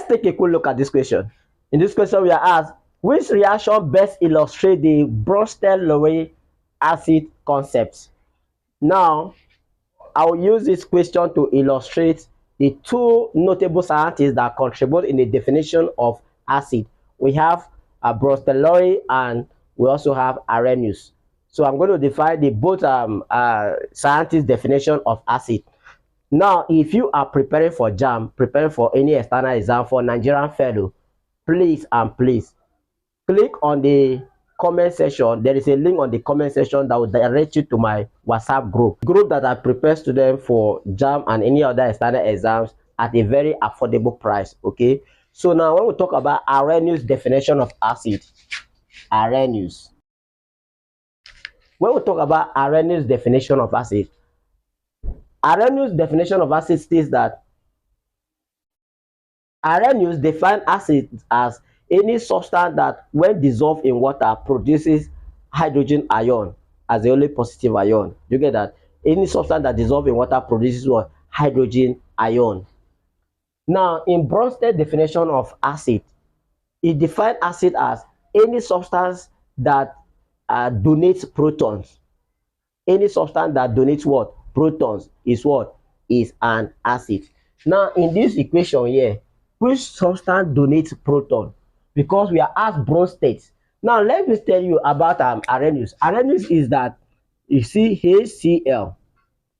take a quick look at this question. In this question, we are asked, which reaction best illustrates the bronsted-Lowry acid concept? Now, I will use this question to illustrate the two notable scientists that contribute in the definition of acid. We have bronsted-Lowry and we also have Arrhenius. So I'm going to define the both scientists' definition of acid. Now, if you are preparing for JAM, preparing for any external exam for Nigerian fellow, please click on the comment section. There is a link on the comment section that will direct you to my WhatsApp group that I prepare students for JAM and any other external exams at a very affordable price. Okay, so now when we talk about Arrhenius definition of acid, Arrhenius. When we talk about Arrhenius definition of acid, Arrhenius definition of acid states that Arrhenius defines acid as any substance that, when dissolved in water, produces hydrogen ion as the only positive ion. You get that? Any substance that dissolved in water produces what? Hydrogen ion. Now, in Bronsted definition of acid, it defines acid as any substance that donates protons. Any substance that donates what? Protons is what? Is an acid. Now, in this equation here, which substance donates proton? Because we are asked Bronsted. Now, let me tell you about Arrhenius. Arrhenius is that, you see, HCl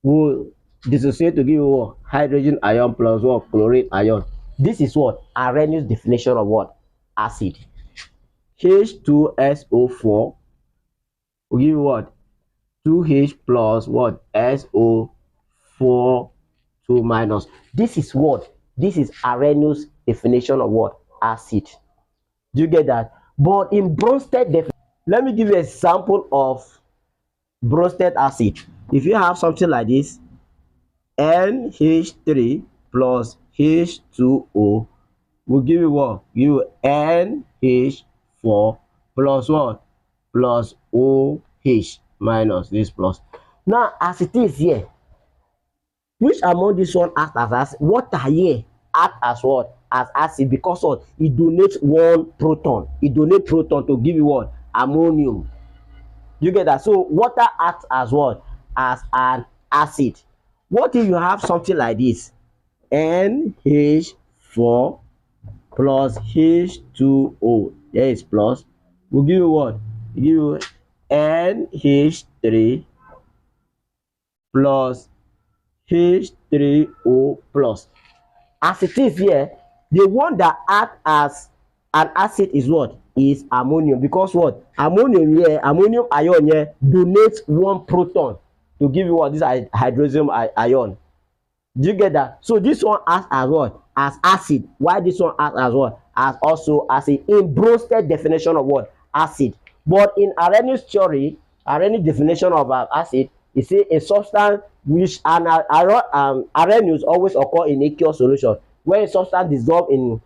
will dissociate to give you what? Hydrogen ion plus what? Chlorine ion. This is what? Arrhenius definition of what? Acid. H2SO4 will give you what? 2H plus what? SO4 2 minus. This is what? This is Arrhenius definition of what? Acid. Do you get that? But in Bronsted definition, let me give you an example of Bronsted acid. If you have something like this, NH3 plus H2O will give you what? Give you NH4 plus what? Plus OH minus this plus. Now, as it is here, which among this one acts as acid? Water here act as what? As acid, because what? It donates one proton. It donates proton to give you what? Ammonium. You get that? So water acts as what? As an acid. What if you have something like this? NH4 plus H2O. There is plus. Will give you what? Will give you NH3 plus H3O plus. As it is here, the one that acts as an acid is what? Is ammonium. Because what? Ammonium here, ammonium ion here donates one proton to give you what? This hydrogen ion. Do you get that? So this one acts as what? As acid. Why this one acts as what? As also acid. In Bronsted definition of what? Acid. But in Arrhenius theory, Arrhenius definition of acid, it says a substance which Arrhenius always occur in aqueous solution. When a substance dissolved in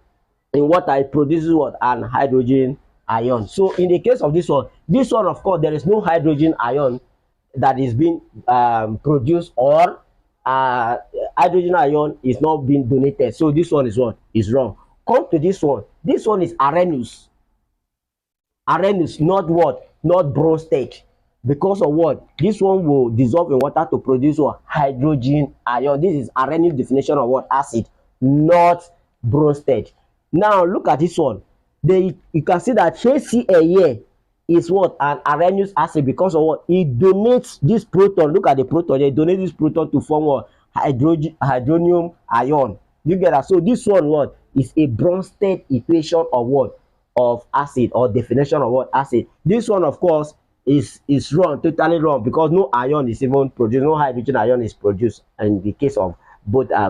water, it produces what? An hydrogen ion. So in the case of this one of course there is no hydrogen ion that is being produced, or hydrogen ion is not being donated. So this one is what? Is wrong. Come to this one. This one is Arrhenius. Arrhenius, not what? Not Bronsted. Because of what? This one will dissolve in water to produce what? Hydrogen ion. This is Arrhenius definition of what? Acid, not Bronsted. Now look at this one. You can see that HCl here is what? An Arrhenius acid, because of what? It donates this proton. Look at the proton. It donates this proton to form what? Hydronium ion. You get that? So this one what? Is a Bronsted equation of what? Of acid, or definition of what? Acid. This one of course is wrong, totally wrong, because no ion is even produced, no hydrogen ion is produced in the case of both the